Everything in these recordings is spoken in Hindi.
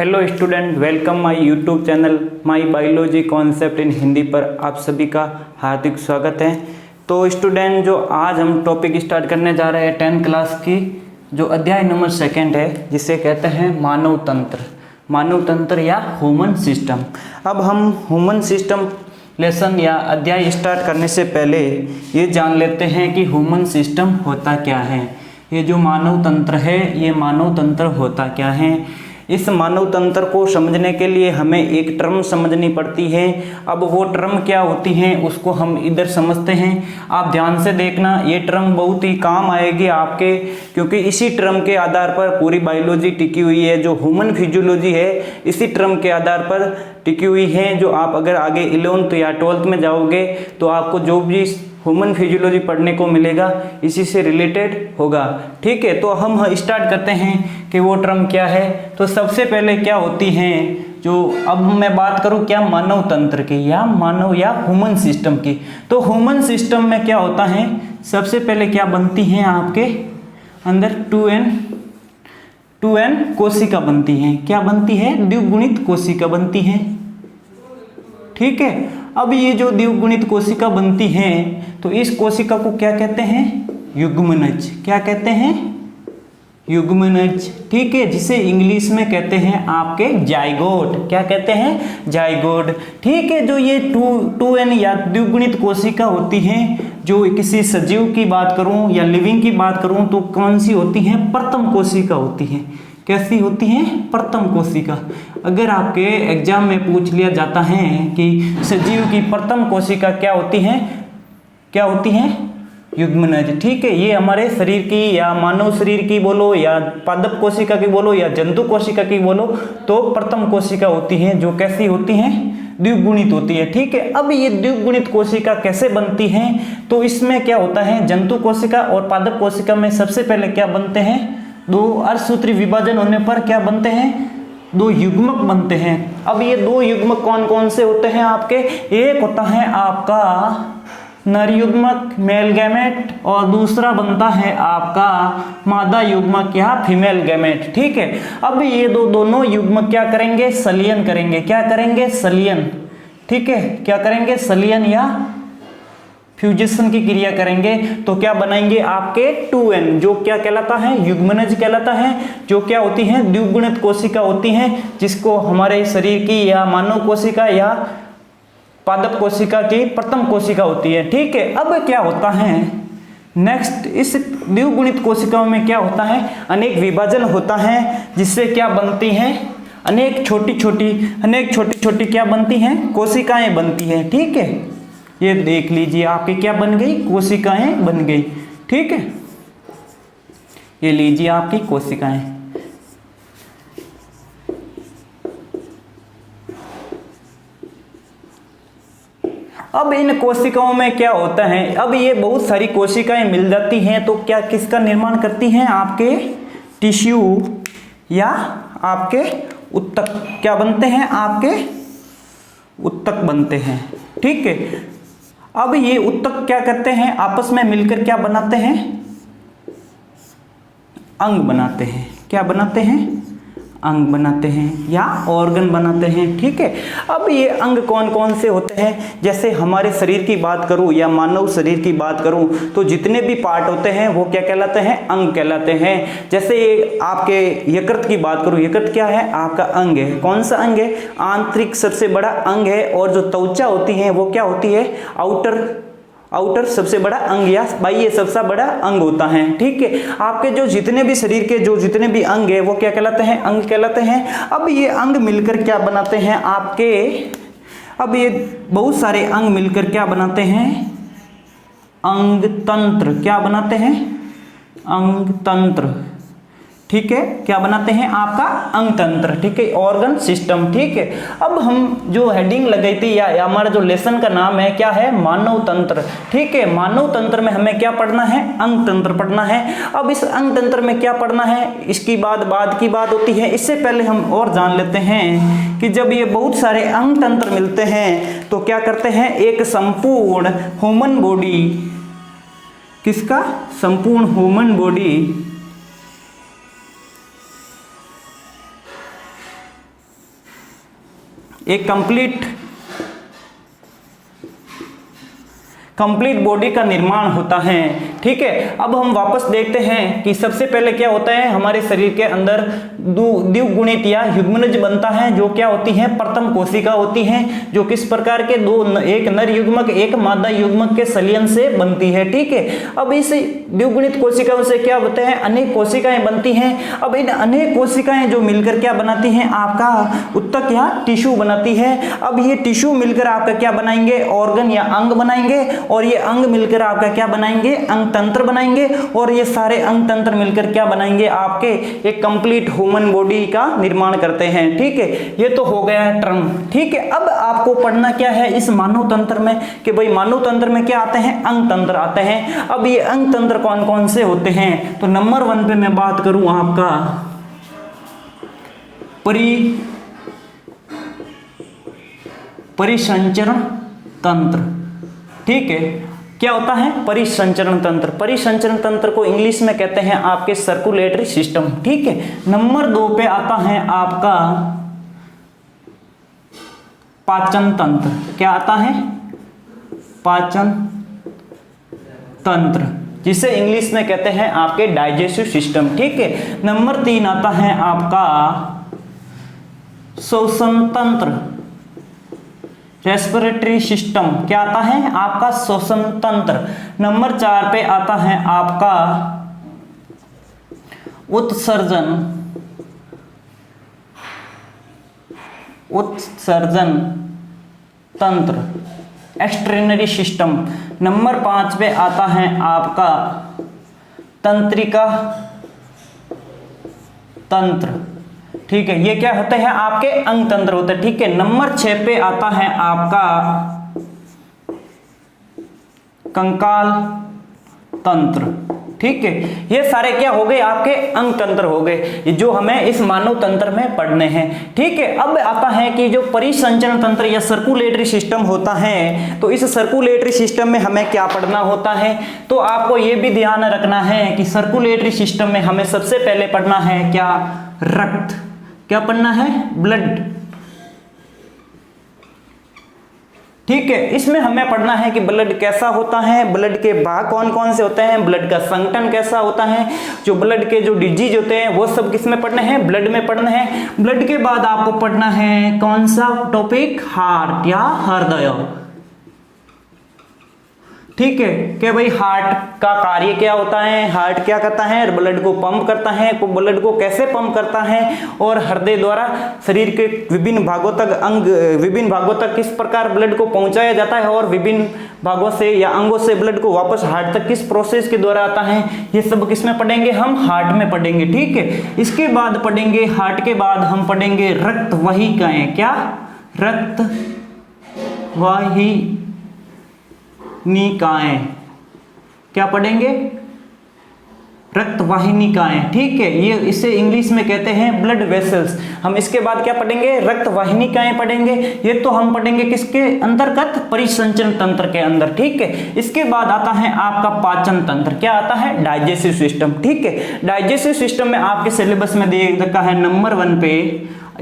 Hello student, welcome my YouTube channel my biology concept in Hindi पर आप सभी का हार्दिक स्वागत है। तो स्टूडेंट, जो आज हम टॉपिक स्टार्ट करने जा रहे हैं 10th क्लास की जो अध्याय नंबर 2 है, जिसे कहते हैं मानव तंत्र या ह्यूमन सिस्टम। अब हम ह्यूमन सिस्टम लेसन या अध्याय स्टार्ट करने से पहले ये जान लेते हैं कि ह्यूमन सिस्टम होता क्या है। ये जो मानव तंत्र है, ये मानव तंत्र होता क्या है। इस मानव तंत्र को समझने के लिए हमें एक टर्म समझनी पड़ती है। अब वो टर्म क्या होती है उसको हम इधर समझते हैं। आप ध्यान से देखना, ये टर्म बहुत ही काम आएगी आपके, क्योंकि इसी टर्म के आधार पर पूरी बायोलॉजी टिकी हुई है। जो ह्यूमन फिजियोलॉजी है इसी टर्म के आधार पर टिकी हुई है। जो आप अगर आगे 11th या 12th में जाओगे तो आपको जो भी ह्यूमन फिजियोलॉजी पढ़ने को मिलेगा इसी से रिलेटेड होगा। ठीक है, तो हम स्टार्ट करते हैं कि वो टर्म क्या है। तो सबसे पहले क्या होती हैं, जो अब मैं बात करूं क्या मानव तंत्र की या मानव या ह्यूमन सिस्टम की। तो ह्यूमन सिस्टम में क्या होता है, सबसे पहले क्या बनती हैं आपके अंदर 2n कोशिका बनती हैं। क्या बनती है, द्विगुणित कोशिका बनती हैं। ठीक है, अब ये जो द्विगुणित कोशिका बनती हैं तो इस कोशिका को क्या कहते हैं, युग्मनज। क्या कहते हैं, युग्मनज। ठीक है, जिसे इंग्लिश में कहते हैं आपके जाइगोट। क्या कहते हैं, जाइगोट। ठीक है, जो ये 2n या द्विगुणित कोशिका होती हैं, जो किसी सजीव की बात करूं या लिविंग की बात करूं तो कौन सी होती हैं, प्रथम कोशिका होती हैं। कैसी होती हैं, प्रथम कोशिका। अगर आपके एग्जाम में पूछ लिया जाता है कि सजीव की प्रथम कोशिका क्या होती है, क्या होती है, युग्मनज। ठीक है, ये हमारे शरीर की या मानव शरीर की बोलो या पादप कोशिका की बोलो या जंतु कोशिका की बोलो तो प्रथम कोशिका होती है, जो कैसी होती हैं, द्विगुणित होती है। ठीक है, अब ये द्विगुणित कोशिका कैसे बनती हैं, तो इसमें क्या होता है, जंतु कोशिका और पादप कोशिका में सबसे पहले क्या बनते हैं, दो अर्धसूत्री विभाजन होने पर क्या बनते हैं, दो युग्मक बनते हैं। अब ये दो युग्मक कौन कौन से होते हैं आपके, एक होता है आपका नर युग्मक मेल गैमेट और दूसरा बनता है आपका मादा युग्मक या फीमेल गैमेट। ठीक है, अब ये दोनों युग्मक क्या करेंगे, संलयन करेंगे। क्या करेंगे, संलयन। ठीक है, क्या करेंगे, संलयन या फ्यूजिशन की क्रिया करेंगे तो क्या बनाएंगे आपके 2n, जो क्या कहलाता है, युग्मनज कहलाता है, जो क्या होती हैं, द्विगुणित कोशिका होती हैं, जिसको हमारे शरीर की या मानव कोशिका या पादप कोशिका की प्रथम कोशिका होती है। ठीक है, अब क्या होता है नेक्स्ट, इस द्विगुणित कोशिकाओं में क्या होता है, अनेक विभाजन होता है, जिससे क्या बनती हैं, अनेक छोटी छोटी क्या बनती हैं, कोशिकाएं बनती हैं। ठीक है, ये देख लीजिए आपकी क्या बन गई, कोशिकाएं बन गई। ठीक है, ये लीजिए आपकी कोशिकाएं। अब इन कोशिकाओं में क्या होता है, अब ये बहुत सारी कोशिकाएं मिल जाती हैं तो क्या किसका निर्माण करती हैं, आपके टिश्यू या आपके उत्तक। क्या बनते हैं, आपके उत्तक बनते हैं। ठीक है, अब ये उत्तक क्या करते हैं, आपस में मिलकर क्या बनाते हैं, अंग बनाते हैं। क्या बनाते हैं, अंग बनाते हैं या ऑर्गन बनाते हैं। ठीक है, अब ये अंग कौन कौन से होते हैं, जैसे हमारे शरीर की बात करूं या मानव शरीर की बात करूं तो जितने भी पार्ट होते हैं वो क्या कहलाते हैं, अंग कहलाते हैं। जैसे आपके यकृत की बात करूं, यकृत क्या है, आपका अंग है। कौन सा अंग है, आंतरिक सबसे बड़ा अंग है। और जो त्वचा होती है वो क्या होती है, आउटर सबसे बड़ा अंग या बाह्य सबसे बड़ा अंग होता है। ठीक है, आपके जो जितने भी शरीर के जो जितने भी अंग है वो क्या कहलाते हैं, अंग कहलाते हैं। अब ये अंग मिलकर क्या बनाते हैं आपके, अब ये बहुत सारे अंग मिलकर क्या बनाते हैं, अंग तंत्र। क्या बनाते हैं, अंग तंत्र। ठीक है, क्या बनाते हैं, आपका अंग तंत्र। ठीक है, ऑर्गन सिस्टम। ठीक है, अब हम जो हेडिंग लगाई थी या हमारा जो लेसन का नाम है क्या है, मानव तंत्र। ठीक है, मानव तंत्र में हमें क्या पढ़ना है, अंग तंत्र पढ़ना है। अब इस अंग तंत्र में क्या पढ़ना है, इसकी बाद की बात होती है। इससे पहले हम और जान लेते हैं कि जब ये बहुत सारे अंग तंत्र मिलते हैं तो क्या करते हैं, एक संपूर्ण ह्यूमन बॉडी, किसका, संपूर्ण ह्यूमन बॉडी एक कंप्लीट बॉडी का निर्माण होता है। ठीक है, अब हम वापस देखते हैं कि सबसे पहले क्या होता है, हमारे शरीर के अंदर द्विगुणित या युग्मनज बनता है, जो क्या होती है, प्रथम कोशिका होती है, जो किस प्रकार के एक नर युग्मक एक मादा युग्मक के संलयन से बनती है। ठीक है, अब इस द्विगुणित कोशिकाओं से क्या होते हैं, अनेक कोशिकाएं बनती हैं। अब इन अनेक कोशिकाएं जो मिलकर क्या बनाती हैं, आपका उत्तक या टिश्यू बनाती है। अब ये टिश्यू मिलकर आपका क्या बनाएंगे, ऑर्गन या अंग बनाएंगे, और ये अंग मिलकर आपका क्या बनाएंगे, अंग तंत्र बनाएंगे, और ये सारे अंग तंत्र मिलकर क्या बनाएंगे, आपके एक कंप्लीट ह्यूमन बॉडी का निर्माण करते हैं। ठीक है, ये तो हो गया टर्म। ठीक है, अब आपको पढ़ना क्या है इस मानव तंत्र में, कि भाई मानव तंत्र में क्या आते हैं, अंग तंत्र आते हैं। अब ये अंग तंत्र कौन कौन से होते हैं, तो नंबर 1 पे मैं बात करूं आपका परिसंचरण तंत्र। ठीक है, क्या होता है परिसंचरण तंत्र। परिसंचरण तंत्र को इंग्लिश में कहते हैं आपके सर्कुलेटरी सिस्टम। ठीक है, नंबर 2 पे आता है आपका पाचन तंत्र। क्या आता है, पाचन तंत्र, जिसे इंग्लिश में कहते हैं आपके डाइजेस्टिव सिस्टम। ठीक है, नंबर 3 आता है आपका श्वसन तंत्र, रेस्पिरेटरी सिस्टम। क्या आता है आपका श्वसन तंत्र। नंबर 4 पे आता है आपका उत्सर्जन तंत्र, एक्सट्रेनरी सिस्टम। नंबर 5 पे आता है आपका तंत्रिका तंत्र। ठीक है, ये क्या होते हैं, आपके अंग तंत्र होते हैं। ठीक है, नंबर 6 पे आता है आपका कंकाल तंत्र। ठीक है, ये सारे क्या हो गए, आपके अंग तंत्र हो गए, जो हमें इस मानव तंत्र में पढ़ने हैं। ठीक है, अब आता है कि जो परिसंचरण तंत्र या सर्कुलेटरी सिस्टम होता है, तो इस सर्कुलेटरी सिस्टम में हमें क्या पढ़ना होता है, तो आपको ये भी ध्यान रखना है कि सर्कुलेटरी सिस्टम में हमें सबसे पहले पढ़ना है क्या, रक्त। क्या पढ़ना है, ब्लड। ठीक है, इसमें हमें पढ़ना है कि ब्लड कैसा होता है, ब्लड के भाग कौन कौन से होते हैं, ब्लड का संगठन कैसा होता है, जो ब्लड के जो डिजीज होते हैं वो सब किस में पढ़ने हैं, ब्लड में पढ़ना है। ब्लड के बाद आपको पढ़ना है कौन सा टॉपिक, हार्ट या हृदय। ठीक है, कि भाई हार्ट का कार्य क्या होता है, हार्ट क्या करता है, ब्लड को पंप करता है, ब्लड को कैसे पंप करता है, और हृदय द्वारा शरीर के विभिन्न भागों तक किस प्रकार ब्लड को पहुंचाया जाता है, और विभिन्न भागों से या अंगों से ब्लड को वापस हार्ट तक किस प्रोसेस के द्वारा आता है, ये सब किस में पढ़ेंगे, हम हार्ट में पढ़ेंगे। ठीक है, इसके बाद पढ़ेंगे, हार्ट के बाद हम पढ़ेंगे रक्त वाहिकाएं। क्या, रक्त वाहिनिकाएं। क्या पढ़ेंगे, रक्त वाहिनिकाएं। ठीक है, ये इसे इंग्लिश में कहते हैं ब्लड वेसल्स। हम इसके बाद क्या पढ़ेंगे, रक्त वाहिनिकाएं पढ़ेंगे। ये तो हम पढ़ेंगे किसके अंतर्गत, परिसंचरण तंत्र के अंदर। ठीक है, इसके बाद आता है आपका पाचन तंत्र। क्या आता है, डाइजेस्टिव सिस्टम। ठीक है, डाइजेस्टिव सिस्टम में आपके सिलेबस में दे रखा है नंबर 1 पे,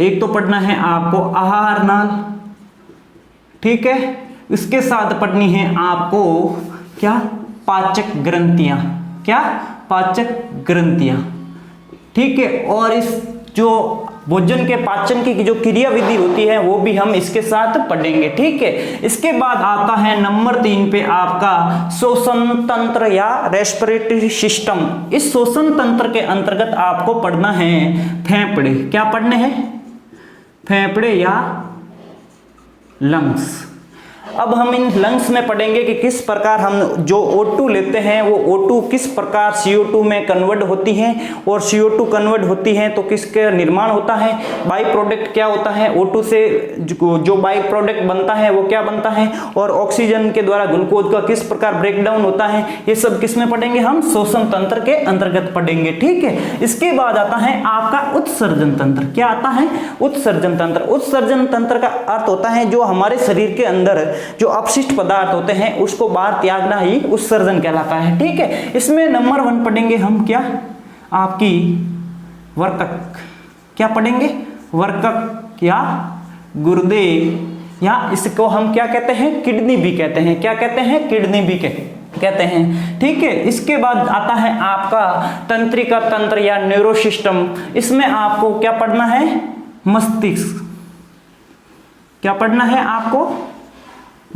एक तो पढ़ना है आपको आहार नाल। ठीक है, इसके साथ पढ़नी है आपको क्या, पाचक ग्रंथियां। क्या, पाचक ग्रंथियां। ठीक है, और इस जो भोजन के पाचन की जो क्रिया विधि होती है वो भी हम इसके साथ पढ़ेंगे। ठीक है, इसके बाद आता है नंबर 3 पे आपका श्वसन तंत्र या रेस्पिरेटरी सिस्टम। इस श्वसन तंत्र के अंतर्गत आपको पढ़ना है फेफड़े। क्या पढ़ने हैं, फेफड़े या लंग्स। अब हम इन लंग्स में पढ़ेंगे कि किस प्रकार हम जो O2 लेते हैं वो O2 किस प्रकार CO2 में कन्वर्ट होती है, और CO2 कन्वर्ट होती है तो किसके निर्माण होता है, बाई प्रोडक्ट क्या होता है, O2 से जो बाई प्रोडक्ट बनता है वो क्या बनता है, और ऑक्सीजन के द्वारा ग्लूकोज का किस प्रकार ब्रेकडाउन होता है, ये सब किस में पढ़ेंगे, हम श्वसन तंत्र के अंतर्गत पढ़ेंगे। ठीक है, इसके बाद आता है आपका उत्सर्जन तंत्र। क्या आता है, उत्सर्जन तंत्र। उत्सर्जन तंत्र का अर्थ होता है जो हमारे शरीर के अंदर जो अपशिष्ट पदार्थ होते हैं उसको बाहर त्यागना ही उत्सर्जन कहलाता है। ठीक है, इसमें नंबर 1 पढ़ेंगे हम क्या, आपकी वर्कक। क्या पढ़ेंगे, वर्कक या गुर्दे, या इसको हम क्या कहते हैं, किडनी भी कहते हैं। क्या कहते हैं, किडनी भी कहते हैं। ठीक है, इसके बाद आता है आपका तंत्रिका तंत्र या न्यूरो सिस्टम। इसमें आपको क्या पढ़ना है, मस्तिष्क। क्या पढ़ना है आपको,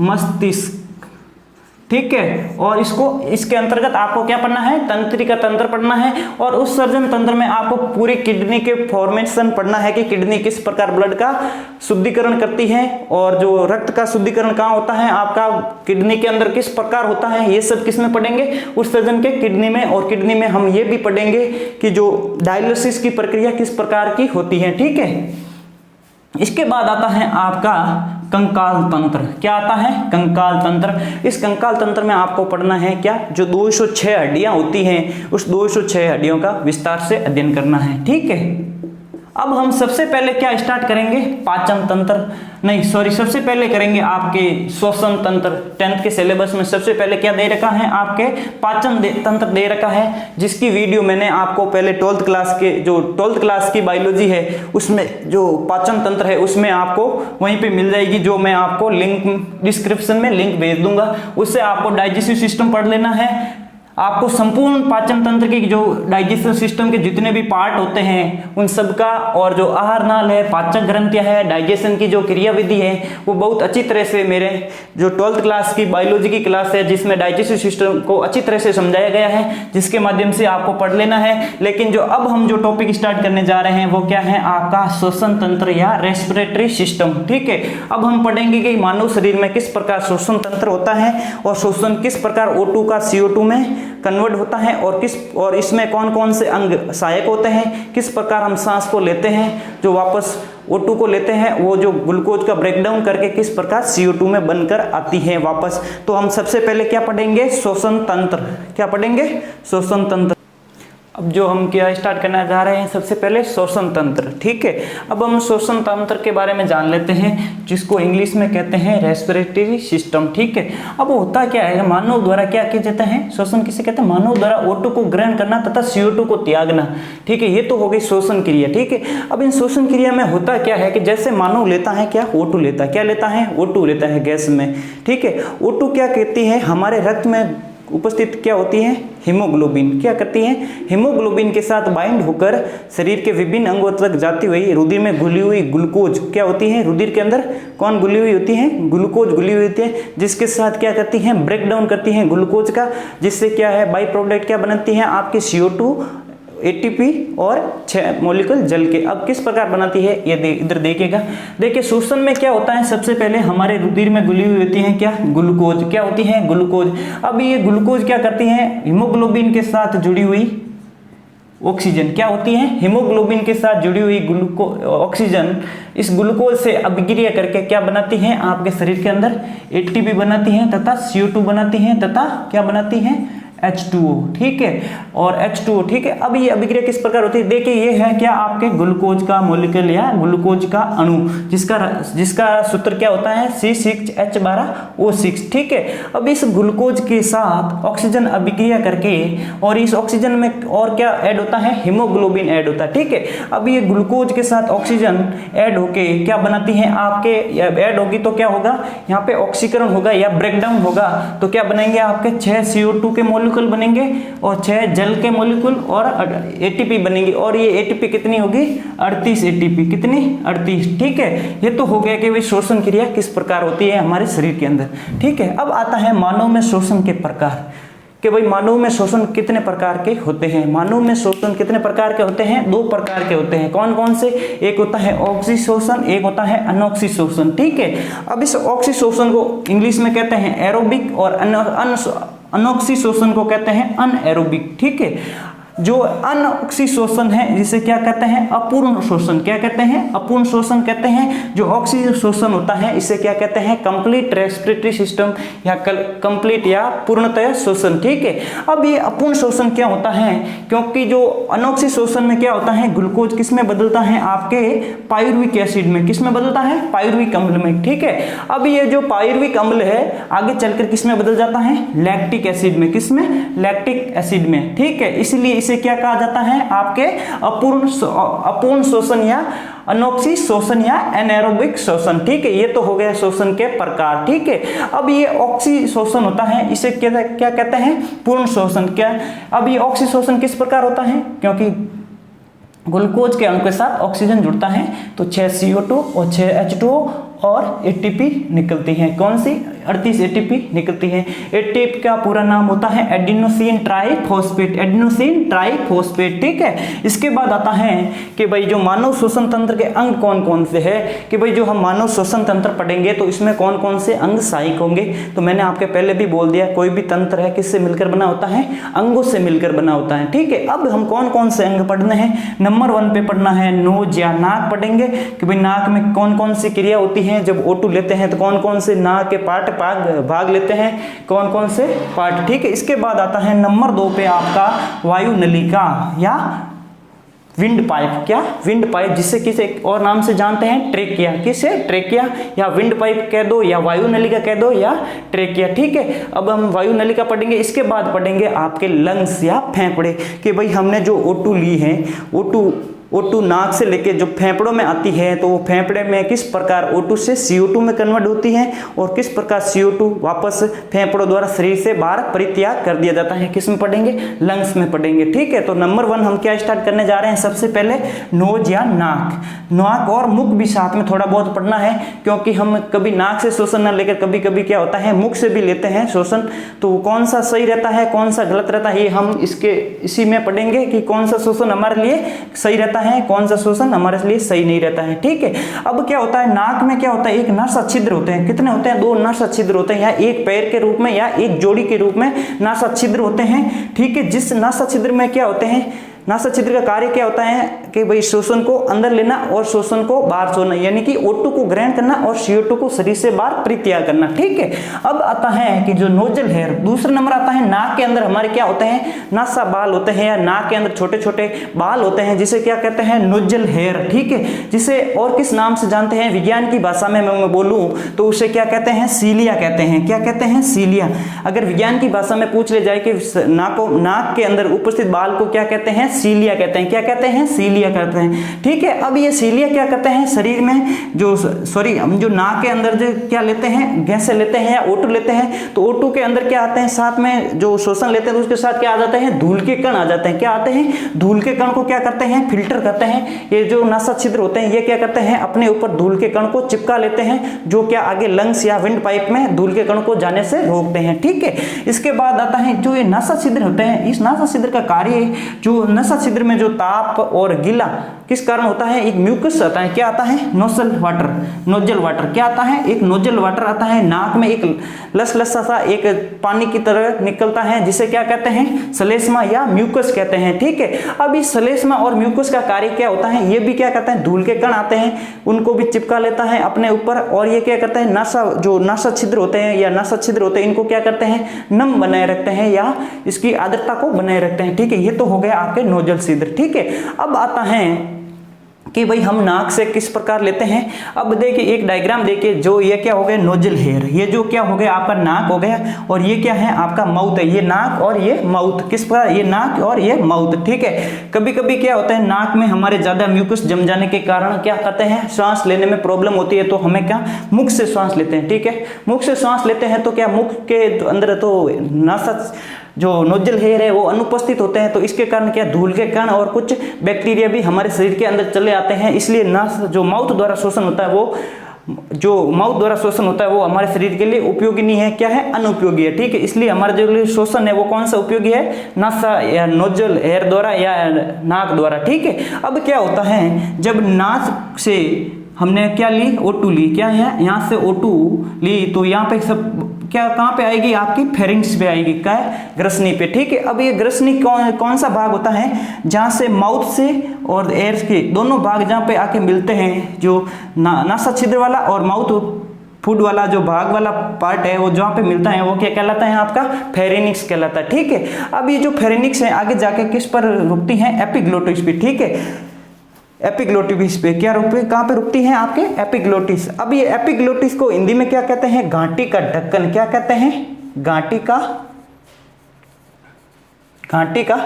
मस्तिष्क। ठीक है, और इसके अंतर्गत आपको क्या पढ़ना है, तंत्रिका तंत्र पढ़ना है। और उस सर्जन तंत्र में आपको पूरी किडनी के फॉर्मेशन पढ़ना है कि किडनी किस प्रकार ब्लड का शुद्धिकरण करती है, और जो रक्त का शुद्धिकरण कहाँ होता है आपका किडनी के अंदर किस प्रकार होता है, ये सब किस में पढ़ेंगे, उस सर्जन के किडनी में। और किडनी में हम ये भी पढ़ेंगे कि जो डायलिसिस की प्रक्रिया किस प्रकार की होती है। ठीक है, इसके बाद आता है आपका कंकाल तंत्र। क्या आता है, कंकाल तंत्र। इस कंकाल तंत्र में आपको पढ़ना है क्या, जो 206 हड्डियां होती हैं, उस 206 हड्डियों का विस्तार से अध्ययन करना है। ठीक है, अब हम सबसे पहले क्या स्टार्ट करेंगे, पाचन तंत्र, नहीं सॉरी, सबसे पहले करेंगे आपके श्वसन तंत्र। 10th के सिलेबस में सबसे पहले क्या दे रखा है, आपके पाचन तंत्र दे रखा है, जिसकी वीडियो मैंने आपको पहले 12th क्लास की बायोलॉजी है उसमें जो पाचन तंत्र है उसमें आपको वहीं पे मिल जाएगी, जो मैं आपको लिंक डिस्क्रिप्शन में लिंक भेज दूंगा। उससे आपको डाइजेस्टिव सिस्टम पढ़ लेना है। आपको संपूर्ण पाचन तंत्र की जो डाइजेस्टिव सिस्टम के जितने भी पार्ट होते हैं उन सबका, और जो आहार नाल है, पाचक ग्रंथियां है, डाइजेशन की जो क्रियाविधि है, वो बहुत अच्छी तरह से मेरे जो 12th क्लास की बायोलॉजी की क्लास है जिसमें डाइजेस्टिव सिस्टम को अच्छी तरह से समझाया गया है, जिसके माध्यम से आपको पढ़ लेना है। लेकिन जो अब हम जो टॉपिक स्टार्ट करने जा रहे हैं वो क्या है, आपका श्वसन तंत्र या रेस्पिरेटरी सिस्टम। ठीक है, अब हम पढ़ेंगे कि मानव शरीर में किस प्रकार श्वसन तंत्र होता है, और श्वसन किस प्रकार O2 का CO2 में कन्वर्ट होता है, और इसमें कौन कौन से अंग सहायक होते हैं, किस प्रकार हम सांस को लेते हैं, जो वापस O2 को लेते हैं, वो जो ग्लूकोज का ब्रेकडाउन करके किस प्रकार CO2 में बनकर आती है वापस। तो हम सबसे पहले क्या पढ़ेंगे, श्वसन तंत्र। क्या पढ़ेंगे, श्वसन तंत्र। अब जो हम क्या स्टार्ट करना जा रहे हैं, सबसे पहले श्वसन तंत्र। ठीक है, अब हम श्वसन तंत्र के बारे में जान लेते हैं, जिसको इंग्लिश में कहते हैं रेस्पिरेटरी सिस्टम। ठीक है, अब होता क्या है, मानव द्वारा क्या किया जाता है, श्वसन किसे कहते हैं, मानव द्वारा O2 को ग्रहण करना तथा CO2 को त्यागना। ठीक है, ये तो हो गई श्वसन क्रिया। ठीक है, अब इन श्वसन क्रिया में होता क्या है कि जैसे मानव लेता है क्या, O2 लेता है, क्या लेता है, O2 लेता है गैस में। ठीक है, O2 क्या कहती है, हमारे रक्त में उपस्थित क्या होती है, हीमोग्लोबिन। क्या करती है, हीमोग्लोबिन के साथ बाइंड होकर शरीर के विभिन्न अंगों तक जाती हुई रुधिर में घुली हुई ग्लूकोज क्या होती है, रुधिर के अंदर कौन घुली हुई होती है, ग्लूकोज घुली हुई होती है, जिसके साथ क्या करती है, ब्रेक डाउन करती है ग्लूकोज का, जिससे क्या है, बाई प्रोडक्ट क्या बनती है आपकी CO2, ATP और 6 मॉलिक्यूल जल के। अब किस प्रकार बनाती है ये इधर देखिएगा। देखिए श्वसन में क्या होता है, सबसे पहले हमारे रुधिर में घुली हुई होती है क्या, ग्लूकोज। क्या होती है, ग्लूकोज। अब ये ग्लूकोज क्या करती है, हीमोग्लोबिन के साथ जुड़ी हुई ऑक्सीजन। क्या होती है, हीमोग्लोबिन के साथ जुड़ी हुई ऑक्सीजन इस ग्लूकोज से अभिक्रिया करके क्या बनाती है, आपके शरीर के अंदर ATP बनाती है तथा CO2 बनाती है तथा क्या बनाती है, H2O। ठीक है, और H2O। ठीक है, अब ये अभिक्रिया किस प्रकार होती है, देखिए ये है क्या, आपके ग्लूकोज का मॉलिक्यूल या ग्लूकोज का अणु, जिसका सूत्र क्या होता है, C6H12O6। ठीक है, अब इस ग्लूकोज के साथ ऑक्सीजन अभिक्रिया करके, और इस ऑक्सीजन में और क्या ऐड होता है, हीमोग्लोबिन ऐड होता है। ठीक है, अब ये ग्लूकोज के साथ ऑक्सीजन ऐड होके क्या बनाती है, आपके ऐड होगी तो क्या होगा, यहाँ पे ऑक्सीकरण होगा या ब्रेकडाउन होगा, तो क्या बनेंगे आपके 6 CO2 के मॉलिक्यूल बनेंगे और 6 जल के मॉलिक्यूल और ATP बनेंगी, और ये ATP कितनी होगी, 38 ATP। कितनी, 38। ठीक है, ये तो हो गया कि वे श्वसन क्रिया किस प्रकार होती है हमारे शरीर के अंदर। ठीक है, अब आता है मानव में श्वसन के प्रकार, कि भाई मानव में श्वसन कितने प्रकार के होते हैं। मानव में श्वसन कितने प्रकार के होते हैं, 2 प्रकार के होते हैं। कौन कौन से, एक होता है ऑक्सी श्वसन, एक होता है अनऑक्सी श्वसन। ठीक है, अब इस ऑक्सी श्वसन को इंग्लिश में कहते हैं एरोबिक, और अनऑक्सी श्वसन को कहते हैं अनएरोबिक। ठीक है, जो अनऑक्सी श्वसन है जिसे क्या कहते हैं, अपूर्ण श्वसन। क्या कहते हैं, अपूर्ण श्वसन कहते हैं। जो ऑक्सी श्वसन होता है इसे क्या कहते हैं, कंप्लीट रेस्पिरेटरी सिस्टम या कंप्लीट या पूर्णतः श्वसन। ठीक है, अब ये अपूर्ण श्वसन क्या होता है, क्योंकि जो अनऑक्सी श्वसन में क्या होता है, ग्लूकोज किस में बदलता है, आपके पायरुविक एसिड में। किस में बदलता है, पायरुविक अम्ल में। ठीक है, अब ये जो पायरुविक अम्ल है आगे चलकर किस में बदल जाता है, लैक्टिक एसिड में। किस में, लैक्टिक एसिड में। ठीक है, इसलिए इसे क्या कहा जाता है, आपके अपूर्ण शोषण या अनोक्सी शोषण या एनारोबिक शोषण। ठीक है, ये तो हो गया शोषण के प्रकार। ठीक है, अब ये ऑक्सी शोषण होता है, इसे क्या कहते हैं, पूर्ण शोषण। क्या अब ये ऑक्सी शोषण किस प्रकार होता है, क्योंकि ग्लूकोज के अणु के साथ ऑक्सीजन जुड़ता है तो 6 CO2 और 6 H2O और ATP निकलती है। कौन सी, 38 ATP निकलती है। ATP का पूरा नाम होता है एडिनोसिन ट्राइफॉस्फेट, एडिनोसिन ट्राइफॉस्फेट। ठीक है, इसके बाद आता है कि भाई जो मानव श्वसन तंत्र के अंग कौन कौन से है, कि भाई जो हम मानव श्वसन तंत्र पढ़ेंगे तो इसमें कौन कौन से अंग सहायक होंगे। तो मैंने आपके पहले भी बोल दिया, कोई भी तंत्र है किससे मिलकर बना होता है, अंगों से मिलकर बना होता है। ठीक है, अब हम कौन कौन से अंग पढ़ने हैं, नंबर 1 पे पढ़ना है नोज या नाक पढ़ेंगे कि भाई नाक में कौन कौन सी क्रिया होती है, जब O2 लेते हैं तो कौन कौन से नाक के पार्ट भाग लेते हैं, कौन कौन से पार्ट। ठीक है, इसके बाद आता है नंबर 2 पे आपका वायु नलिका या विंड पाइप। क्या, विंड पाइप, जिसे किसे और नाम से जानते हैं, ट्रेकिया। किसे, ट्रेकिया या विंड पाइप कह दो या वायु नलिका कह दो या ट्रेकिया। ठीक है, अब हम वायु नलिका पढ़ेंगे, इसके बाद पढ़ेंगे आपके लंग्स या फेफड़े कि भाई हमने जो O2 ली है, O2 नाक से लेके जो फेफड़ों में आती है तो वो फेफड़े में किस प्रकार O2 से CO2 में कन्वर्ट होती है और किस प्रकार CO2 वापस फेफड़ों द्वारा शरीर से बाहर परित्याग कर दिया जाता है। किस में पढ़ेंगे, लंग्स में पढ़ेंगे। ठीक है, तो नंबर 1 हम क्या स्टार्ट करने जा रहे हैं, सबसे पहले नोज या नाक और मुख भी साथ में थोड़ा बहुत पढ़ना है, क्योंकि हम कभी नाक से शोषण न लेकर कभी कभी क्या होता है मुख से भी लेते हैं शोषण। तो कौन सा सही रहता है, कौन सा गलत रहता है, ये हम इसी में पढ़ेंगे कि कौन सा शोषण हमारे लिए सही रहता है, कौन सा शोषण हमारे लिए सही नहीं रहता है। ठीक है, अब क्या होता है, नाक में क्या होता है, एक नासा छिद्र होते हैं। कितने होते हैं, 2 नासा छिद्र होते हैं, या एक पैर के रूप में या एक जोड़ी के रूप में नासा छिद्र होते हैं। ठीक है, जिस नासा छिद्र में क्या होते हैं, नासा छिद्र का कार्य क्या होता है कि भाई शोषण को अंदर लेना और शोषण को बाहर छोड़ना, यानी कि O2 को ग्रहण करना और CO2 को शरीर से बाहर परित्याग करना। ठीक है, अब आता है कि जो नोजल हेयर, दूसरा नंबर आता है नाक के अंदर हमारे क्या होते हैं, नासा बाल होते हैं या नाक के अंदर छोटे छोटे बाल होते हैं, जिसे क्या कहते हैं, नोजल हेयर। ठीक है, जिसे और किस नाम से जानते हैं, विज्ञान की भाषा में मैं बोलूं तो उसे क्या कहते हैं, सीलिया कहते हैं। क्या कहते हैं, सीलिया। अगर विज्ञान की भाषा में पूछ ले जाए कि नाक के अंदर उपस्थित बाल को क्या कहते हैं, सीलिया कहते हैं। क्या कहते हैं, सीलिया कहते हैं। ठीक है, अब ये सीलिया क्या करते हैं, शरीर में हम जो नाक के अंदर जो क्या लेते हैं, गैसें लेते हैं या O2 लेते हैं, तो O2 के अंदर क्या आते हैं, साथ में जो शोषण लेते हैं उसके साथ क्या आ जाते हैं, धूल के कण आ जाते हैं। क्या आते हैं, धूल के कण को क्या करते हैं, फिल्टर करते हैं। ये जो नासा छिद्र होते हैं ये क्या करते हैं, अपने ऊपर धूल के कण को चिपका लेते हैं, जो क्या आगे लंग्स या विंड पाइप में धूल के कण को जाने से रोकते हैं। ठीक है, इसके बाद आता है जो ये नासा छिद्र होते हैं, इस नासा छिद्र का कार्य, जो नासा छिद्र में जो ताप और गीला किस कारण होता है, एक म्यूकस आता है। क्या आता है, नोजल वाटर। क्या आता है, एक नोजल वाटर आता है, नाक में एक लसलसा सा एक पानी की तरह निकलता है, जिसे क्या कहते हैं, श्लेष्मा या म्यूकस कहते हैं। ठीक है, अब इस श्लेष्मा और म्यूकस का कार्य क्या होता है, ये भी क्या कहते हैं, धूल के कण आते हैं उनको भी चिपका लेता है अपने ऊपर, और ये क्या करता है, नासा छिद्र होते हैं या नासा छिद्र होते हैं, इनको क्या करते हैं, नम बनाए रखते हैं या इसकी आर्द्रता को बनाए रखते हैं। ठीक है, ये तो हो गया आपके नोजल छिद्र। ठीक है, अब आता है कि भाई हम नाक से किस प्रकार लेते हैं। अब देखिए एक डायग्राम देखिए, जो ये क्या हो गया, नोजल हेयर, ये जो क्या हो गया आपका नाक हो गया, और ये क्या है आपका माउथ है। ये नाक और ये माउथ, किस प्रकार, ये नाक और ये माउथ। ठीक है, कभी कभी क्या होता है, नाक में हमारे ज्यादा म्यूकस जम जाने के कारण क्या करते हैं, सांस लेने में प्रॉब्लम होती है, तो हमें क्या, मुख से सांस लेते हैं। ठीक है, मुख से सांस लेते हैं तो क्या मुख के अंदर तो नासा जो नोजल हेयर है वो अनुपस्थित होते हैं, तो इसके कारण क्या, धूल के कण और कुछ बैक्टीरिया भी हमारे शरीर के अंदर चले आते हैं। इसलिए नास जो माउथ द्वारा शोषण होता है वो हमारे शरीर के लिए उपयोगी नहीं है, क्या है, अनुपयोगी है। ठीक है, इसलिए हमारे जो शोषण है वो कौन सा उपयोगी है, नासा या नोजल हेयर द्वारा या नाक द्वारा। ठीक है, अब क्या होता है, जब नाक से हमने क्या ली, O2 ली, क्या है, यहाँ से O2 ली, तो यहाँ पे सब क्या कहाँ पे आएगी, आपकी फेरिंग्स पे आएगी, क्या है, ग्रसनी पे। ठीक है, अब ये ग्रसनी कौन सा भाग होता है, जहाँ से माउथ से और एयर के दोनों भाग जहाँ पे आके मिलते हैं, जो नासा छिद्र वाला और माउथ फूड वाला जो भाग वाला पार्ट है, वो जहाँ पे मिलता है वो क्या कहलाता है, आपका फेरिनिक्स कहलाता है। ठीक है, अब ये जो फेरिनिक्स है आगे जाके किस पर रुकती है, एपिग्लोटिस पे। ठीक है, एपिग्लोटिस पे क्या रुकती है, कहाँ पे रुकती है, आपके एपिग्लोटिस। अब ये एपिग्लोटिस को हिंदी में क्या कहते हैं, घाटी का ढक्कन। क्या कहते हैं, घाटी का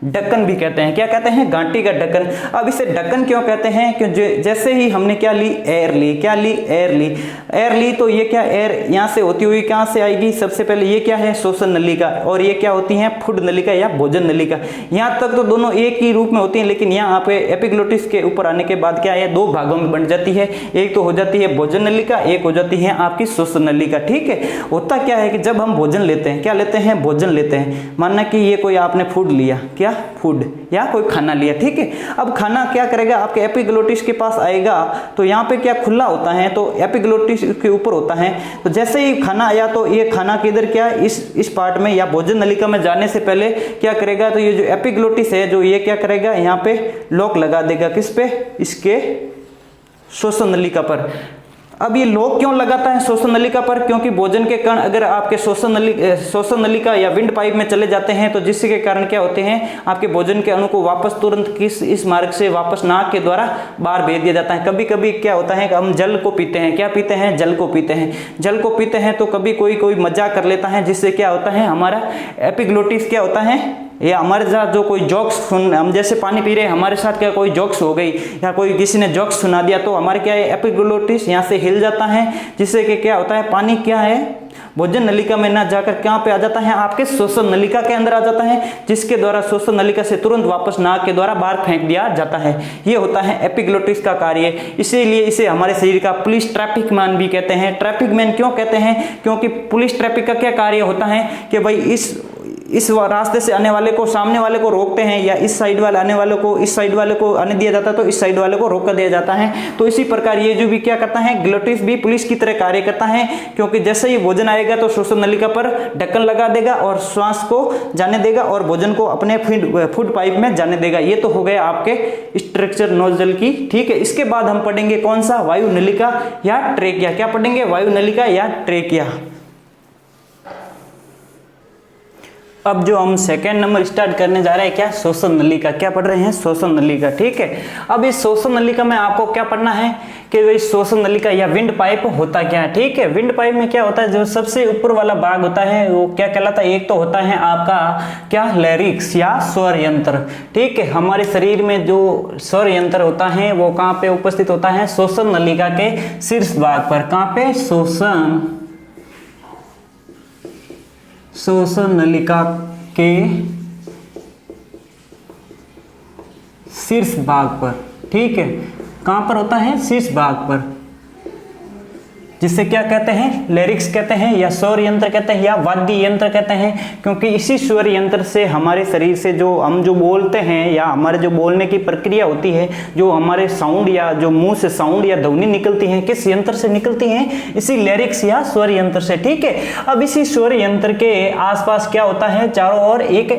ढक्कन भी कहते हैं। क्या कहते हैं? गांठी का ढक्कन। अब इसे ढक्कन क्यों कहते हैं? क्यों जैसे ही हमने क्या ली? एयर ली। क्या ली? एयर ली। एयर ली तो ये क्या, एयर यहाँ से होती हुई कहाँ से आएगी? सबसे पहले ये क्या है? श्वसन नलिका, और ये क्या होती है? फूड नलिका या भोजन नलिका। यहाँ तक तो दोनों एक ही रूप में होती हैं, लेकिन यहाँ पे एपिग्लोटिस के ऊपर आने के बाद क्या है? दो भागों में बन जाती है। एक तो हो जाती है भोजन नलिका, एक हो जाती है आपकी श्वसन नलिका। ठीक है, होता क्या है कि जब हम भोजन लेते हैं, क्या लेते हैं? भोजन लेते हैं। मानना कि ये कोई आपने फूड लिया, क्या फूड, या कोई खाना लिया। ठीक है, अब खाना क्या करेगा? आपके एपिग्लोटिस के पास आएगा, तो यहाँ पे क्या खुला होता है, तो एपिग्लोटिस के ऊपर होता है। तो जैसे ही खाना आया तो ये खाना किधर, क्या इस पार्ट में या भोजन नलिका में जाने से पहले क्या करेगा? तो ये जो एपिग्लोटिस है, जो ये क्या करेगा? यहाँ पे लॉक लगा देगा। किस पे? इसके श्वसन नलिका पर। अब ये लॉक क्यों लगाता है श्वसन नलिका पर? क्योंकि भोजन के कण अगर आपके श्वसन नलिका या विंड पाइप में चले जाते हैं, तो जिसके कारण क्या होते हैं? आपके भोजन के अणु को वापस तुरंत इस मार्ग से वापस नाक के द्वारा बाहर भेज दिया जाता है। कभी कभी क्या होता है कि हम जल को पीते हैं। क्या पीते हैं? जल को पीते हैं। जल को पीते हैं तो कभी कोई मजाक कर लेता है, जिससे क्या होता है? हमारा एपिग्लोटिस क्या होता है, या हमारे साथ जो कोई जोक्स सुन, हम जैसे पानी पी रहे हैं, हमारे साथ क्या कोई जोक्स हो गई या कोई किसी ने जोक्स सुना दिया, तो हमारे क्या है? एपिग्लोटिस यहाँ से हिल जाता है, जिससे कि क्या होता है? पानी क्या है? भोजन नलिका में ना जाकर कहाँ पे आ जाता है? आपके श्वसन नलिका के अंदर आ जाता है, जिसके द्वारा श्वसन नलिका से तुरंत वापस नाक के द्वारा बाहर फेंक दिया जाता है। ये होता है एपिग्लोटिस का कार्य। इसीलिए इसे हमारे शरीर का पुलिस ट्रैफिक मैन भी कहते हैं। ट्रैफिक मैन क्यों कहते हैं? क्योंकि पुलिस ट्रैफिक का क्या कार्य होता है कि भाई इस रास्ते से आने वाले को, सामने वाले को रोकते हैं, या इस साइड वाले आने वाले को, इस साइड वाले को आने दिया जाता है तो इस साइड वाले को रोक कर दिया जाता है। तो इसी प्रकार ये जो भी क्या करता है? ग्लोटिस भी पुलिस की तरह कार्य करता है, क्योंकि जैसे ही भोजन आएगा तो श्वसन नलिका पर ढक्कन लगा देगा और श्वास को जाने देगा और भोजन को अपने फूड पाइप में जाने देगा। ये तो हो गया आपके स्ट्रक्चर नोजल की। ठीक है, इसके बाद हम पढ़ेंगे कौन सा? वायु नलिका या ट्रेकिया। क्या पढ़ेंगे? वायु नलिका या ट्रेकिया। अब जो हम सेकेंड नंबर स्टार्ट करने जा रहे हैं, क्या? श्वसन नलिका। क्या पढ़ रहे हैं? श्वसन नलिका। ठीक है, अब इस श्वसन नलिका में आपको क्या पढ़ना है कि श्वसन नलिका या विंड पाइप होता क्या है। ठीक है, विंड पाइप में क्या होता है? जो सबसे ऊपर वाला भाग होता है वो क्या कहलाता है? एक तो होता है आपका क्या? लैरिक्स या स्वर यंत्र। ठीक है, हमारे शरीर में जो स्वर यंत्र होता है वो कहाँ पे उपस्थित होता है? श्वसन नलिका के शीर्ष भाग पर। कहाँ पे? श्वसन नलिका के शीर्ष भाग पर। ठीक है, कहां पर होता है? शीर्ष भाग पर, जिसे क्या कहते हैं? लैरिक्स कहते हैं, या स्वर यंत्र कहते हैं, या वाद्य यंत्र कहते हैं। क्योंकि इसी स्वर यंत्र से हमारे शरीर से जो हम जो बोलते हैं, या हमारे जो बोलने की प्रक्रिया होती है, जो हमारे साउंड या जो मुंह से साउंड या ध्वनि निकलती है, किस यंत्र से निकलती है? इसी लैरिक्स या स्वर यंत्र से। ठीक है, अब इसी स्वर यंत्र के आसपास क्या होता है? चारों ओर एक,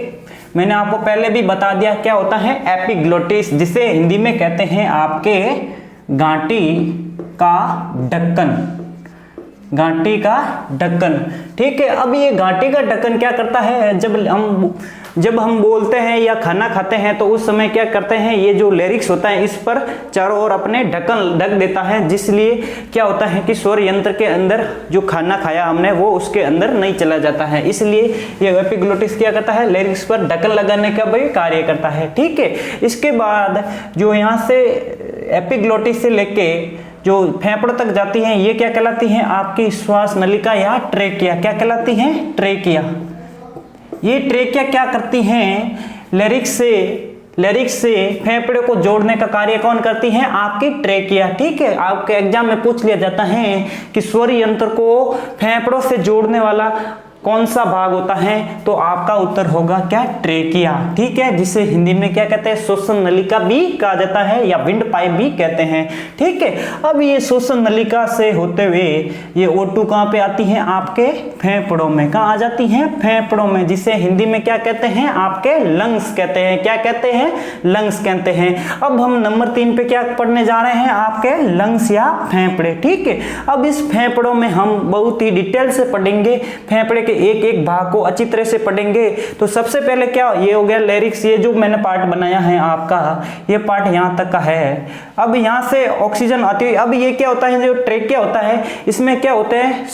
मैंने आपको पहले भी बता दिया, क्या होता है? एपिग्लोटिस, जिसे हिंदी में कहते हैं आपके गांठी का ढक्कन। गांठी का ढक्कन। ठीक है, अब ये गांठी का ढक्कन क्या करता है? जब हम बोलते हैं या खाना खाते हैं तो उस समय क्या करते हैं? ये जो लैरिक्स होता है इस पर चारों ओर अपने ढक्कन ढक देता है, जिसलिए क्या होता है कि स्वर यंत्र के अंदर जो खाना खाया हमने वो उसके अंदर नहीं चला जाता है। इसलिए ये एपिग्लोटिस क्या करता है? लैरिक्स पर ढक्कन लगाने का भी कार्य करता है। ठीक है, इसके बाद जो यहाँ से एपिग्लोटिस से लेके जो फेफड़ों तक जाती हैं, ये क्या कहलाती हैं? आपकी श्वास नलिका या ट्रेकिया। क्या कहलाती हैं? ट्रेकिया। ये ट्रेकिया क्या करती हैं? लैरिक्स से फेफड़े को जोड़ने का कार्य कौन करती है? आपकी ट्रेकिया। ठीक है, आपके एग्जाम में पूछ लिया जाता है कि स्वर यंत्र को फेफड़ों से जोड़ने वाला कौन सा भाग होता है, तो आपका उत्तर होगा क्या? ट्रेकिया। ठीक है, जिसे हिंदी में क्या कहते हैं? श्वसन नलिका भी कहा जाता है, या विंड पाइप भी कहते हैं। ठीक है, अब ये श्वसन नलिका से होते हुए ये O2 कहाँ पे आती है? आपके फेफड़ों में। कहाँ आ जाती हैं? फेफड़ों में, जिसे हिंदी में क्या कहते हैं? आपके लंग्स कहते हैं। क्या कहते हैं? लंग्स कहते हैं। अब हम नंबर 3 पे क्या पढ़ने जा रहे हैं? आपके लंग्स या फेफड़े। ठीक है, अब इस फेफड़ों में हम बहुत ही डिटेल से पढ़ेंगे फेफड़े के एक एक भाग को अच्छी तरह से पढ़ेंगे। तो सबसे पहले क्या, ये हो गया लिरिक्स, ये जो मैंने पार्ट बनाया है आपका, ये पार्ट यहाँ तक का है। अब यहाँ से ऑक्सीजन आती है। अब ये क्या होता है, जो ट्रेकिया होता है, इसमें क्या होते हैं,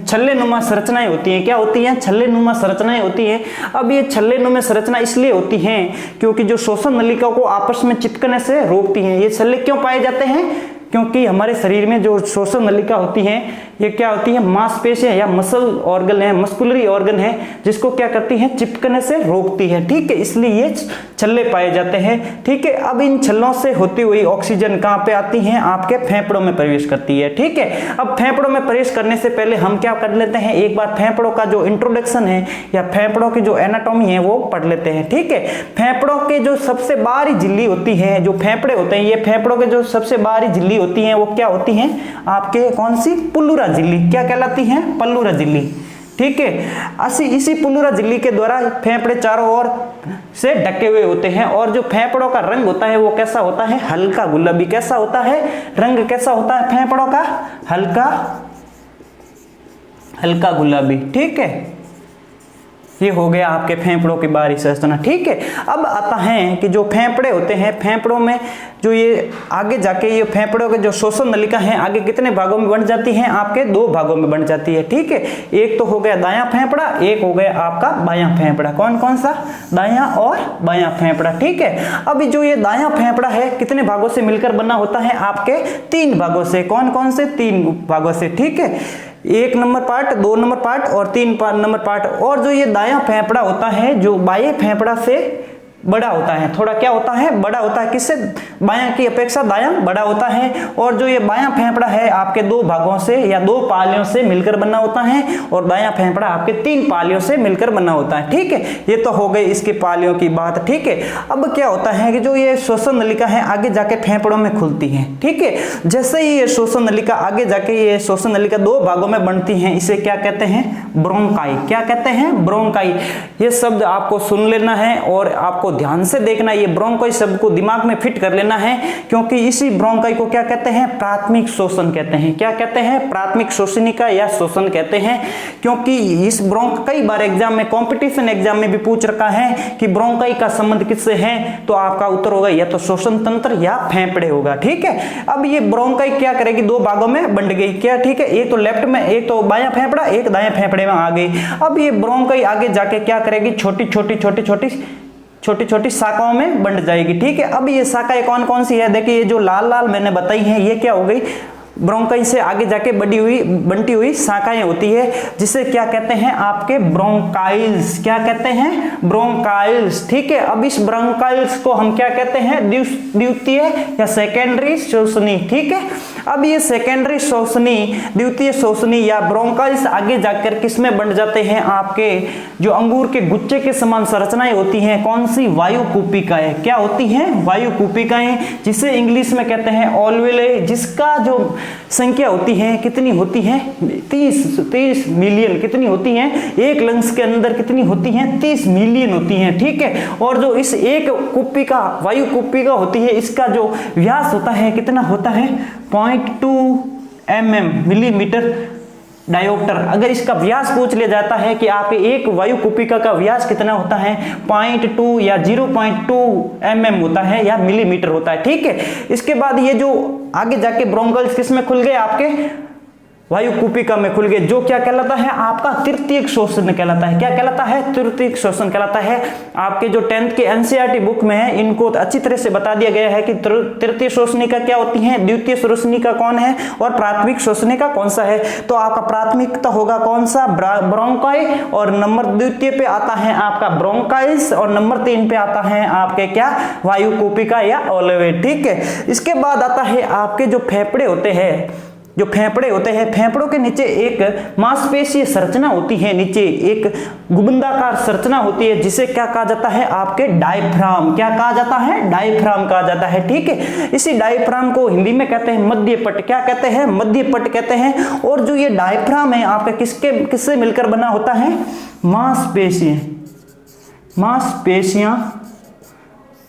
छल्ले नुमा संरचनाएं होती हैं। क्या होती हैं, छल्ले नुमा संरचनाएं होती हैं। अब ये छल्ले नुमा संरचना इसलिए होती हैं क्योंकि जो श्वसन नलिका को आपस में चिपकने से रोकती हैं। ये छल्ले क्यों पाए जाते हैं, क्योंकि हमारे शरीर में जो श्वसन नलिका होती है, ये क्या होती है, मांसपेशियां या मसल ऑर्गन है, मस्कुलरी ऑर्गन है, जिसको क्या करती है, चिपकने से रोकती है। ठीक है, इसलिए ये छल्ले पाए जाते हैं। ठीक है, अब इन छल्लों से होती हुई ऑक्सीजन कहाँ पे आती है, आपके फेफड़ों में प्रवेश करती है। ठीक है, अब फेफड़ों में प्रवेश करने से पहले हम क्या कर लेते हैं, एक बार फेफड़ों का जो इंट्रोडक्शन है या फेफड़ों की जो एनाटॉमी है वो पढ़ लेते हैं। ठीक है, फेफड़ों के जो सबसे बाहरी झिल्ली होती है, जो फेफड़े होते हैं, ये फेफड़ों के जो सबसे बाहरी झिल्ली होती है वो क्या होती हैं, आपके कौन सी, पुल्लुरा झिल्ली। क्या कहलाती है, पल्लुरा झिल्ली। ठीक है, इसी पुल्लुरा झिल्ली के द्वारा फेफड़े चारों ओर से ढके हुए होते हैं। और जो फेफड़ों का रंग होता है वो कैसा होता है, हल्का गुलाबी। कैसा होता है, रंग कैसा होता है फेफड़ों का, हल्का गुलाबी। ठीक है, ये हो गया आपके फेफड़ों की बाहरी संरचना। ठीक है, अब आता है कि जो फेफड़े होते हैं, फेफड़ों में जो ये आगे जाके ये फेफड़ों के जो श्वसन नलिका है आगे कितने भागों में बंट जाती हैं, आपके दो भागों में बंट जाती है। ठीक है, एक तो हो गया दायां फेफड़ा, एक हो गया आपका बायां फेफड़ा। कौन कौन सा, दायां और बायां फेफड़ा। ठीक है, अब जो ये दायां फेफड़ा है कितने भागों से मिलकर बना होता है, आपके 3 भागों से। कौन कौन से, 3 भागों से। ठीक है, 1 नंबर पार्ट, 2 नंबर पार्ट और 3 नंबर पार्ट। और जो ये दायां फेफड़ा होता है जो बाएं फेफड़ा से बड़ा होता है, थोड़ा क्या होता है, बड़ा होता है। किससे, बायां की अपेक्षा दायां बड़ा होता है। और जो ये बायां फेफड़ा है आपके 2 भागों से या 2 पालियों से मिलकर बना होता है, और दायां फेफड़ा आपके 3 पालियों से मिलकर बना होता है। ठीक है, ये तो हो गई इसके पालियों की बात। ठीक है, अब क्या होता है कि जो ये श्वसन नलिका है आगे जाके फेफड़ों में खुलती है। ठीक है, जैसे ही ये श्वसन नलिका आगे जाके ये श्वसन नलिका 2 भागों में बनती है, इसे क्या कहते हैं, ब्रोंकाई। क्या कहते हैं, ब्रोंकाई। ये शब्द आपको सुन लेना है और आपको ध्यान से देखना, ये ब्रोंकाई शब्द को दिमाग में फिट कर लेना है, क्योंकि इसी ब्रोंकाई को क्या कहते हैं, प्राथमिक श्वसन कहते हैं। क्या कहते हैं, प्राथमिक श्वसनिका या श्वसन कहते हैं। क्योंकि इस कई बार एग्जाम में, कंपटीशन एग्जाम में भी पूछ रखा है कि ब्रोंकाई का संबंध किससे है, तो आपका उत्तर होगा या तो श्वसन तंत्र या फेफड़े होगा। ठीक है, अब ये ब्रोंकाई क्या करेगी, 2 भागों में बंट गई। क्या, ठीक है, एक तो लेफ्ट में, एक तो बायां फेफड़ा, एक दायां फेफड़े में आ गई। अब ये ब्रोंकाई आगे जाके क्या करेगी, छोटी छोटी शाखाओं में बंट जाएगी। ठीक है, अब ये शाखाएं कौन कौन सी है, देखिए ये जो लाल लाल मैंने बताई हैं, ये क्या हो गई, ब्रोंकाई से आगे जाके बनती हुई शाखाएं होती है, जिसे क्या कहते हैं, आपके ब्रोंकाइल्स। क्या कहते हैं, ब्रोंकाइल्स। ठीक है, अब इस ब्रोंकाइल्स को हम क्या कहते हैं, द्वितीय या सेकेंडरी श्वसनी। ठीक है, अब ये सेकेंडरी श्वसनी, द्वितीय श्वसनी या ब्रोंकाइल्स आगे जाकर किसमें बंट जाते हैं, आपके जो अंगूर के गुच्छे के समान संरचनाएं होती हैं, कौन सी, वायुकूपिकाएं। क्या होती हैं, वायुकूपिकाएं, जिसे इंग्लिश में कहते हैं ओल्वुले, जिसका जो संख्या होती है कितनी होती है, 30 मिलियन। कितनी होती हैं, एक लंग्स के अंदर कितनी होती हैं, 30 मिलियन होती हैं। ठीक है, और जो इस एक कुप्पिका, वायु कुप्पिका होती है, इसका जो व्यास होता है कितना होता है, 0.2 mm, मिलीमीटर डायोप्टर। अगर इसका व्यास पूछ लिया जाता है कि आपके एक वायु कुपिका का व्यास कितना होता है, 0.2 या 0.2 mm होता है या मिलीमीटर होता है। ठीक है, इसके बाद ये जो आगे जाके ब्रोंकाइल्स किस में खुल गए, आपके वायु कुपिका में खुल गए, जो क्या कहलाता है, आपका तृतीयक श्वसन कहलाता है। क्या कहलाता है, तृतीयक श्वसन कहलाता है। आपके जो 10th के एनसीईआरटी बुक में है, इनको अच्छी तरह से बता दिया गया है कि तृतीय श्वसनिका क्या होती है, द्वितीय श्वसनिका कौन है और प्राथमिक श्वसनिका कौन सा है। तो आपका प्राथमिकता होगा कौन सा, ब्रोंकाई, और नंबर द्वितीय पे आता है आपका ब्रोंकाइल्स, और नंबर 3 पे आता है आपके क्या, वायु कुपिका या ओल्वुले। ठीक है, इसके बाद आता है आपके जो फेफड़े होते हैं, जो फेफड़े होते हैं, फेफड़ों के नीचे एक मांसपेशीय संरचना होती है, नीचे एक गुबंदाकार संरचना होती है, जिसे क्या कहा जाता है, आपके डायफ्राम। क्या कहा जाता है, डायफ्राम कहा जाता है। ठीक है, इसी डायफ्राम को हिंदी में कहते हैं मध्यपट। क्या कहते हैं, मध्यपट कहते हैं। और जो ये डायफ्राम है आपका किससे मिलकर बना होता है, मांसपेशियां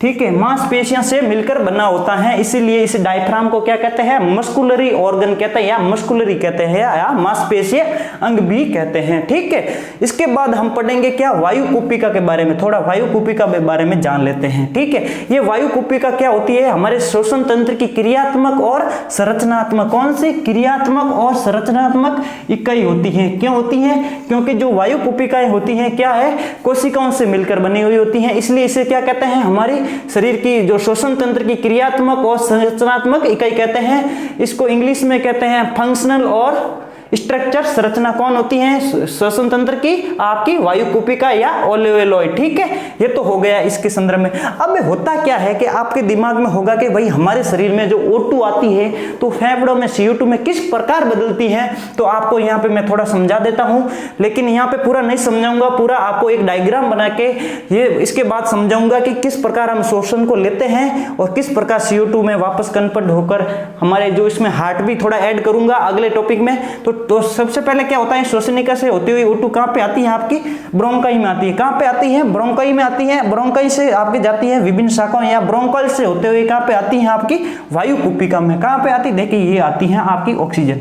ठीक है, मांसपेशियों से मिलकर बना होता है, इसीलिए इस डायफ्राम को क्या कहते हैं, मस्कुलरी ऑर्गन कहते हैं या मस्कुलरी कहते हैं या मांसपेशीय अंग भी कहते हैं। ठीक है, इसके बाद हम पढ़ेंगे क्या, वायु कुपिका के बारे में, थोड़ा वायु कुपिका के बारे में जान लेते हैं। ठीक है, ये वायु कुपिका क्या होती है, हमारे श्वसन तंत्र की क्रियात्मक और संरचनात्मक, कौन सी क्रियात्मक और संरचनात्मक इकाई होती है। क्यों होती है, क्योंकि जो वायु कुपिकाएं होती हैं क्या है, कोशिकाओं से मिलकर बनी हुई होती हैं, इसलिए इसे क्या कहते हैं, हमारी शरीर की जो श्वसन तंत्र की क्रियात्मक और संरचनात्मक इकाई कहते हैं। इसको इंग्लिश में कहते हैं फंक्शनल और स्ट्रक्चर, संरचना कौन होती है, श्वसन तंत्र की आपकी वायु कुपिका या ओल्वेलॉइड। ठीक है, ये तो हो गया इसके संदर्भ में। अब होता क्या है कि आपके दिमाग में होगा कि भाई हमारे शरीर में जो O2 आती है तो फेफड़ों में CO2 में किस प्रकार बदलती है, तो आपको यहाँ पे मैं थोड़ा समझा देता हूँ, लेकिन यहाँ पे पूरा नहीं समझाऊंगा, पूरा आपको एक डायग्राम बना के ये इसके बाद समझाऊंगा कि किस प्रकार हम श्वसन को लेते हैं और किस प्रकार CO2 में वापस कन्वर्ट होकर हमारे जो इसमें हार्ट भी थोड़ा ऐड करूंगा अगले टॉपिक में। तो सबसे पहले क्या होता है, श्वसनिका से होती हुई O2 कहां पे आती है, आपकी ब्रोंकाई में आती है। कहां पे आती है, ब्रोंकाई में आती है। ब्रोंकाई से आपकी जाती है विभिन्न शाखाओं या ब्रोंकल से होते हुए कहां पे आती है, आपकी वायु कुपिका में। कहां पे आती है, देखिए ये आती है आपकी ऑक्सीजन,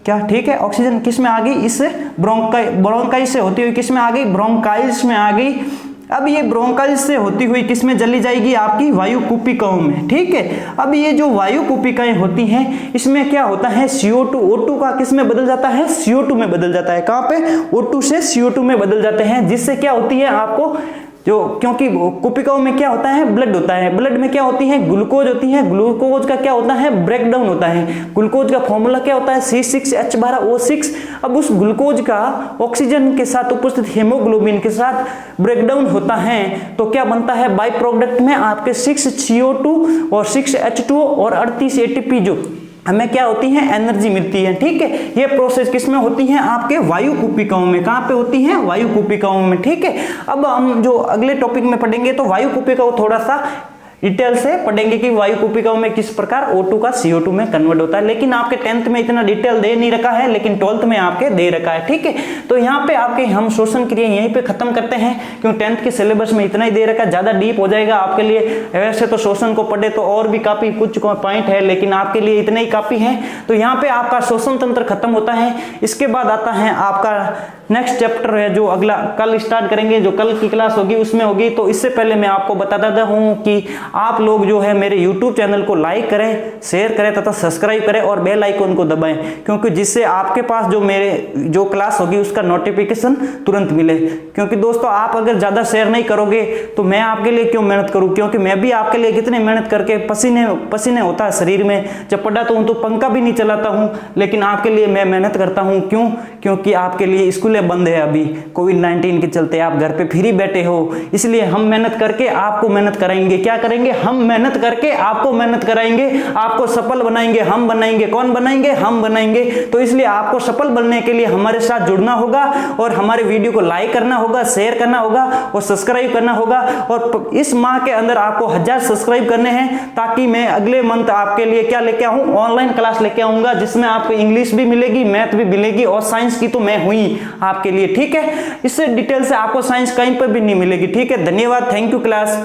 क्या ठीक है, ऑक्सीजन किस में आ गई, इस ब्रोंकाई से होती हुई किस में आ गई, ब्रोंकाइल्स में आ गई। अब ये ब्रोंकाइल्स से होती हुई किसमें चली जाएगी, आपकी वायु कुपिकाओं में। ठीक है, अब ये जो वायु कुपिकाएं होती हैं इसमें क्या होता है, CO2 O2 का किस में बदल जाता है, CO2 में बदल जाता है। कहां पे, O2 से CO2 में बदल जाते हैं, जिससे क्या होती है आपको जो, क्योंकि कुपिकाओं में क्या होता है, ब्लड होता है, ब्लड में क्या होती है, ग्लूकोज होती है, ग्लूकोज का क्या होता है, ब्रेकडाउन होता है। ग्लूकोज का फॉर्मूला क्या होता है, C6H12O6। अब उस ग्लूकोज का ऑक्सीजन के साथ उपस्थित हीमोग्लोबिन के साथ ब्रेकडाउन होता है तो क्या बनता है, बाई प्रोडक्ट में आपके 6CO2 और 6H2O और 38 ATP जो हमें क्या होती है, एनर्जी मिलती है। ठीक है, ये प्रोसेस किसमें होती है, आपके वायु कुपिकाओं में। कहां पे होती है, वायु कुपिकाओं में। ठीक है, अब हम जो अगले टॉपिक में पढ़ेंगे तो वायु कुपिका को थोड़ा सा डिटेल से पढ़ेंगे कि वायु कुपिकाओं में किस प्रकार O2 का CO2 में कन्वर्ट होता है, लेकिन आपके 10th में इतना डिटेल दे नहीं रखा है, लेकिन 12th में आपके दे रखा है। ठीक है, तो यहाँ पे आपके हम श्वसन क्रिया यहीं पे खत्म करते हैं, क्योंकि 10th के सिलेबस में इतना ही दे रखा है, ज्यादा डीप हो जाएगा आपके लिए। वैसे तो श्वसन को पढ़े तो और भी काफी कुछ पॉइंट है, लेकिन आपके लिए इतने ही काफी है। तो यहाँ पे आपका श्वसन तंत्र खत्म होता है। इसके बाद आता है आपका नेक्स्ट चैप्टर है जो अगला कल स्टार्ट करेंगे, जो कल की क्लास होगी उसमें होगी। तो इससे पहले मैं आपको बता देता हूं कि आप लोग जो है मेरे YouTube चैनल को लाइक करें, शेयर करें तथा सब्सक्राइब करें और बेल आइकन को दबाएं, क्योंकि जिससे आपके पास जो क्लास होगी उसका नोटिफिकेशन तुरंत मिले। क्योंकि दोस्तों आप अगर ज्यादा शेयर नहीं करोगे तो मैं आपके लिए क्यों मेहनत करूं, क्योंकि मैं भी आपके लिए कितनी मेहनत करके पसीने होता है शरीर में, जब पढ़ाता हूं तो पंखा भी नहीं चलाता हूं, लेकिन आपके लिए मैं मेहनत करता हूं। क्यों, क्योंकि आपके लिए स्कूल बंद है, अभी कोविड-19 के चलते आप घर पे फ्री बैठे हो, इसलिए हम मेहनत करके आपको मेहनत कराएंगे। क्या करेंगे, हम मेहनत करके आपको मेहनत कराएंगे, आपको सफल बनाएंगे। हम बनाएंगे, कौन बनाएंगे, हम बनाएंगे। तो इसलिए आपको सफल बनने के लिए हमारे साथ जुड़ना होगा और हमारे वीडियो को लाइक करना होगा, शेयर करना होगा और सब्सक्राइब करना होगा। और इस माह के अंदर आपको 1000 सब्सक्राइब करने हैं, ताकि मैं अगले मंथ आपके लिए क्या लेके आऊं, ऑनलाइन क्लास लेके आऊंगा, जिसमें आपको इंग्लिश भी मिलेगी, मैथ भी मिलेगी और साइंस की तो मैं हुई आपके लिए। ठीक है, इससे डिटेल से आपको साइंस कहीं पर भी नहीं मिलेगी। ठीक है, धन्यवाद, थैंक यू क्लास।